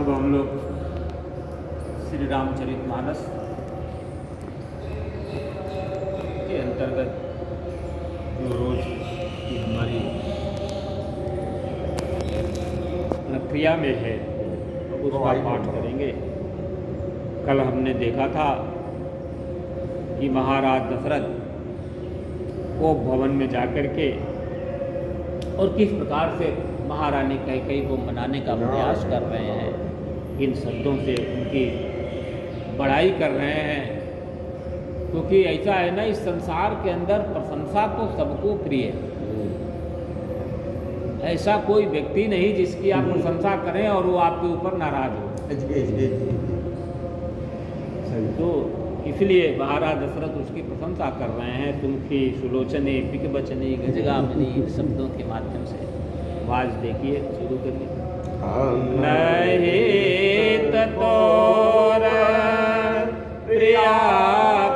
अब हम लोग श्री रामचरितमानस के अंतर्गत जो रोज की हमारी प्रक्रिया में है उसका पाठ करेंगे। कल हमने देखा था कि महाराज दशरथ को भवन में जाकर के और किस प्रकार से महारानी कैकेयी को मनाने का प्रयास कर रहे हैं, इन शब्दों से उनकी बड़ाई कर रहे हैं। क्योंकि ऐसा है ना, इस संसार के अंदर प्रशंसा तो सबको प्रिय है। ऐसा कोई व्यक्ति नहीं जिसकी आप प्रशंसा करें और वो आपके ऊपर नाराज हो। तो इसलिए महाराज दशरथ उसकी प्रशंसा कर रहे हैं। तुमकी सुलोचने पिक बचने गजगामिनी शब्दों के माध्यम से। आवाज देखिए, शुरू करिए। नहीं तोर प्रिया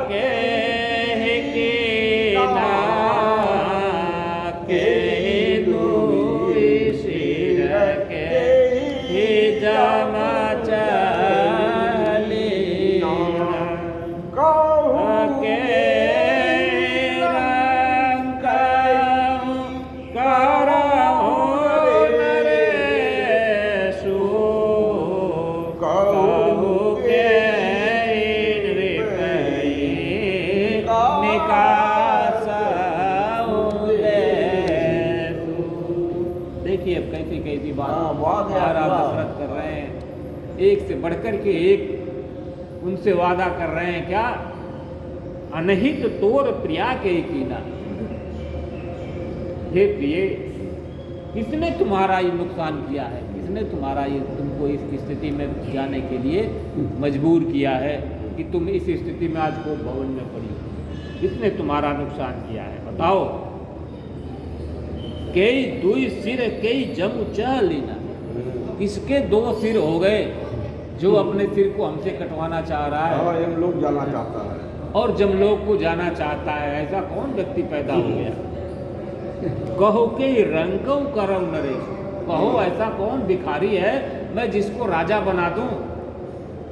के दशरथ कर रहे हैं, एक से बढ़कर के एक उनसे वादा कर रहे हैं। क्या? अनहित तोर प्रिया के कीना। हे प्रिय, किसने तुम्हारा ये नुकसान किया है? किसने तुम्हारा ये तुमको इस स्थिति में जाने के लिए मजबूर किया है कि तुम इस स्थिति में आज को भवन में पड़ी हो? किसने तुम्हारा नुकसान किया है? बताओ। कई दुई सिर कई जम चह लीना। किसके दो सिर हो गए जो अपने सिर को हमसे कटवाना चाह रहा है? यमलोक जाना चाहता है और जमलोक को जाना चाहता है। ऐसा कौन व्यक्ति पैदा हो गया? कहो के रंगों करो नरेश। कहो ऐसा कौन भिखारी है मैं जिसको राजा बना दूं?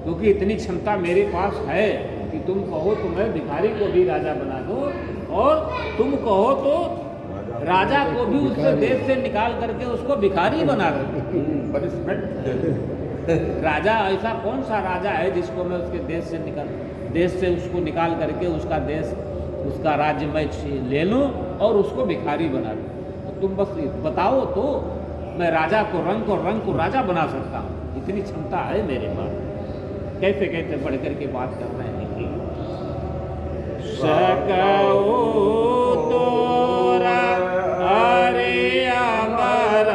क्योंकि इतनी क्षमता मेरे पास है कि तुम कहो तो मैं भिखारी को भी राजा बना दूं, और तुम कहो तो राजा को भी उससे देश से निकाल करके उसको भिखारी बना दूं। राजा ऐसा कौन सा राजा है जिसको मैं उसके देश से उसको निकाल करके उसका देश उसका राज्य मैं ले लूं और उसको भिखारी बना दूं? तो तुम बस बताओ तो मैं राजा को रंग को राजा बना सकता हूँ। इतनी क्षमता है मेरे पास। कैसे कैसे बढ़ करके बात कर रहे हैं। सकओ तोरा अरे अमर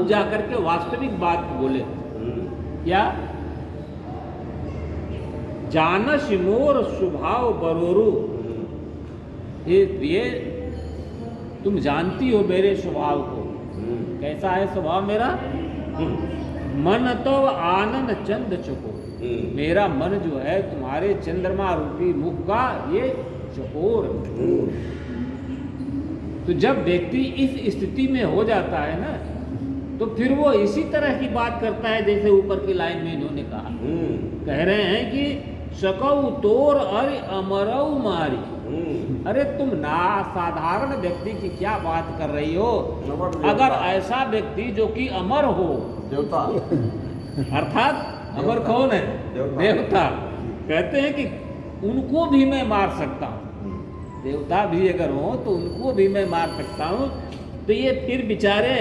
जाकर के वास्तविक बात बोले। क्या? जानस मोर स्वभाव बरोरू। हे प्रिय, तुम जानती हो मेरे स्वभाव को। कैसा है स्वभाव मेरा? मन तो आनंद चंद चको। मेरा मन जो है तुम्हारे चंद्रमा रूपी मुख का ये चकोर। तो जब व्यक्ति इस स्थिति में हो जाता है ना, तो फिर वो इसी तरह की बात करता है जैसे ऊपर की लाइन में इन्होंने कहा। कह रहे हैं कि सकऊ तोर अरे अमरऊ मारी। अरे तुम ना साधारण व्यक्ति की क्या बात कर रही हो? अगर ऐसा व्यक्ति जो कि अमर हो, देवता अर्थात अमर कौन है? देवता। कहते हैं कि उनको भी मैं मार सकता हूँ। देवता भी अगर हो तो उनको भी मैं मार सकता हूँ। तो ये फिर बेचारे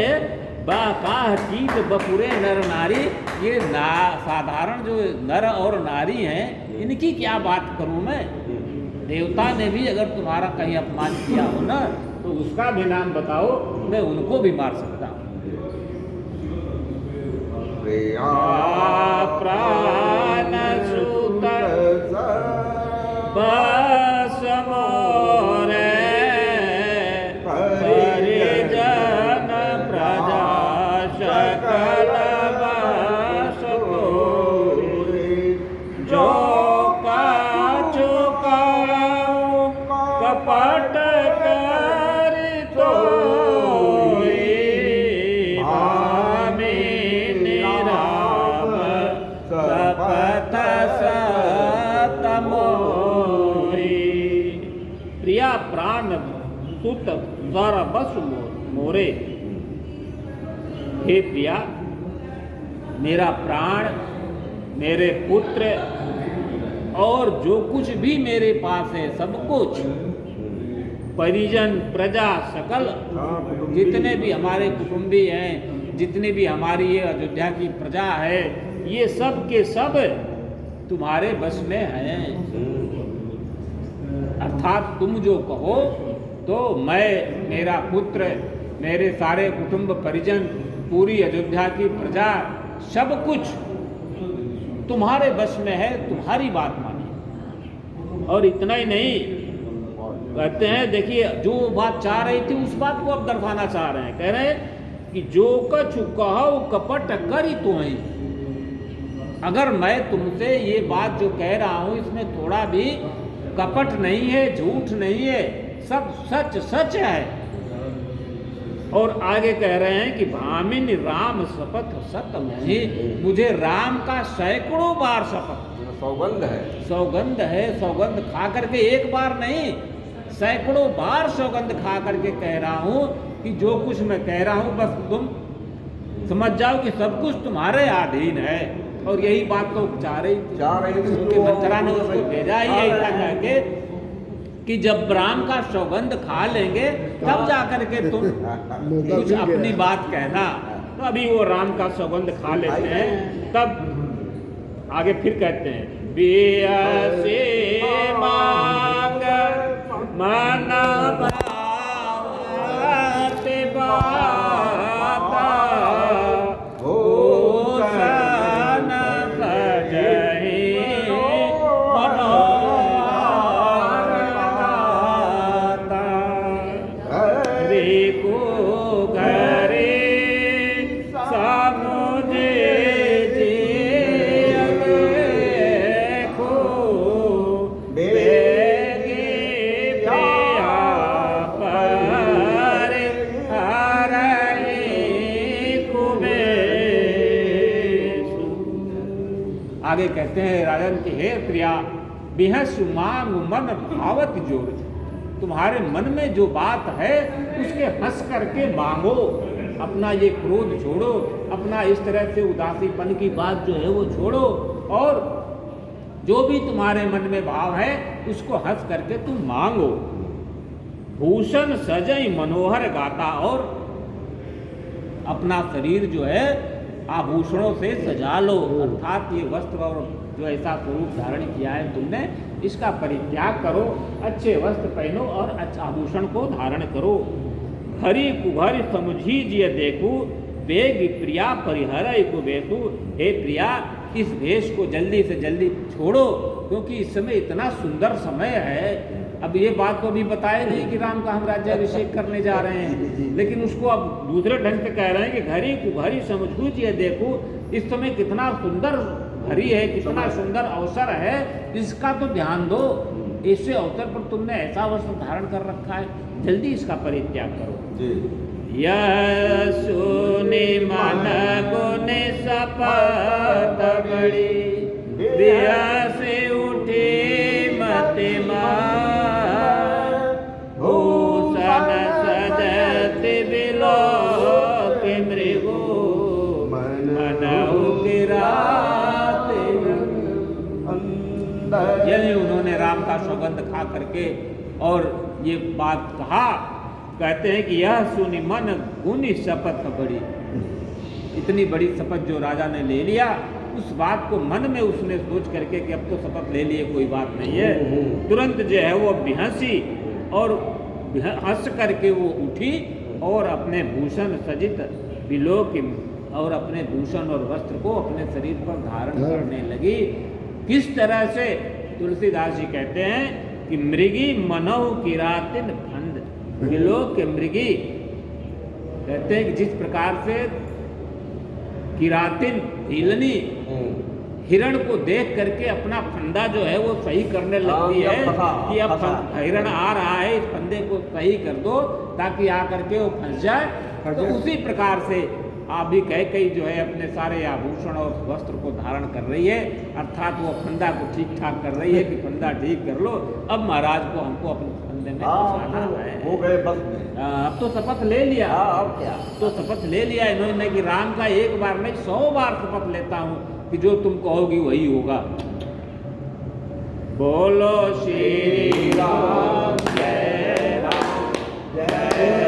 बाकाह कीट बपुरे नर नारी, ये साधारण जो नर और नारी हैं, इनकी क्या बात करूं मैं? देवता ने भी अगर तुम्हारा कहीं अपमान किया हो ना, तो उसका भी नाम बताओ, मैं उनको भी मार सकता हूं। प्रिया प्राण सुत बस मोरे परिजन प्रजा सकल बस तोरे जो काचु कपट करि तोरी भामिनी राम सपथ सतमोरी प्रिया प्राण सुत वर बस मोरे। हे प्रिया, मेरा प्राण, मेरे पुत्र और जो कुछ भी मेरे पास है सब कुछ, परिजन प्रजा सकल जितने भी हमारे कुटुंबी हैं, जितने भी हमारी ये अयोध्या की प्रजा है, ये सब के सब तुम्हारे बस में हैं। अर्थात तुम जो कहो तो मैं, मेरा पुत्र, मेरे सारे कुटुंब परिजन, पूरी अयोध्या की प्रजा, सब कुछ तुम्हारे बस में है, तुम्हारी बात मानिए। और इतना ही नहीं, कहते हैं, देखिए जो बात चाह रही थी उस बात को अब दर्शाना चाह रहे हैं। कह रहे हैं कि जो कछु कहो कपट करी तो है। अगर मैं तुमसे ये बात जो कह रहा हूं इसमें थोड़ा भी कपट नहीं है, झूठ नहीं है, सब सच सच है। और आगे कह रहे हैं कि भामिनी राम शपथ सतम ही, मुझे राम का सैकड़ों बार शपथ, सौगंध है, सौगंध है, सौगंध खा करके एक बार नहीं, सैकड़ों बार सौगंध खा करके कह रहा हूं कि जो कुछ मैं कह रहा हूं बस तुम समझ जाओ कि सब कुछ तुम्हारे अधीन है। और यही बात तो चाह रही थी, उनके मंत्रा ने उसको भेजा ही ऐसा कह के कि जब राम का सौगंध खा लेंगे तब जाकर के तुम कुछ अपनी बात कहना। तो अभी वो राम का सौगंध खा लेते हैं, तब आगे फिर कहते हैं, बियसे मांग मन भावते बाता भूषण सजहि मनोरता रिपु घरे समुझे आगे कहते हैं राजन की, हे प्रिया, बिहसु मांग मन भावत जोर, तुम्हारे मन में जो बात है उसके हंस करके मांगो, अपना ये क्रोध छोड़ो, अपना इस तरह से उदासीपन की बात जो है वो छोड़ो, और जो भी तुम्हारे मन में भाव है उसको हंस करके तुम मांगो। भूषण सजई मनोहर गाता, और अपना शरीर जो है आभूषणों से सजा लो, अर्थात ये वस्त्र और जो ऐसा स्वरूप धारण किया है तुमने, इसका परित्याग करो, अच्छे वस्त्र पहनो और अच्छा आभूषण को धारण करो। हरि कुघरि समझी जिय देखू, बेग प्रिया परिहर को बेतू। हे प्रिया, इस भेष को जल्दी से जल्दी छोड़ो, क्योंकि इस समय इतना सुंदर समय है। अब ये बात तो अभी बताए नहीं कि राम का हम राज्याभिषेक करने जा रहे हैं, लेकिन उसको अब दूसरे ढंग से कह रहे हैं कि घड़ी कुघरी समझू जिए देखो, इस समय कितना सुंदर घड़ी है, कितना सुंदर अवसर है, इसका तो ध्यान दो। ऐसे अवसर पर तुमने ऐसा वस्त्र धारण कर रखा है, जल्दी इसका परित्याग करो। यशुनि मन गुण सपत बड़ी, बियासे उठे मति भूषण सजत बिलोक मृगो, मनहु गिराते। यदि उन्होंने राम का सौगंध खा करके और ये बात कहा, कहते हैं कि यह सुनि मन गुनी शपथ बड़ी, इतनी बड़ी शपथ जो राजा ने ले लिया, उस बात को मन में उसने सोच करके कि अब तो शपथ ले लिए, कोई बात नहीं है, तुरंत जो है वो बिहसी और हंस करके वो उठी और अपने भूषण सजित बिलोक और अपने भूषण और वस्त्र को अपने शरीर पर धारण करने लगी। किस तरह से? तुलसीदास जी कहते हैं कि मृगी मनहु किरातिन फंद, विलोक के मृगी कहते हैं कि जिस प्रकार से किरातिन हिलनी हिरण को देख करके अपना फंदा जो है वो सही करने लगती है कि अब हिरण आ रहा है, इस फंदे को सही कर दो ताकि आकर के वो फंस जाए। तो उसी प्रकार से आप भी कई जो है अपने सारे आभूषण और वस्त्र को धारण कर रही है, अर्थात वो फंदा को ठीक ठाक कर रही है कि फंदा ठीक कर लो, अब महाराज को हमको अपने फंदे में फंसाना है। हो गए बस में। अब तो शपथ ले लिया। अब क्या? तो शपथ ले लिया इन्होंने कि राम का एक बार नहीं 100 बार शपथ लेता हूँ कि जो तुम कहोगी वही होगा। बोलो श्री राम जय राम जय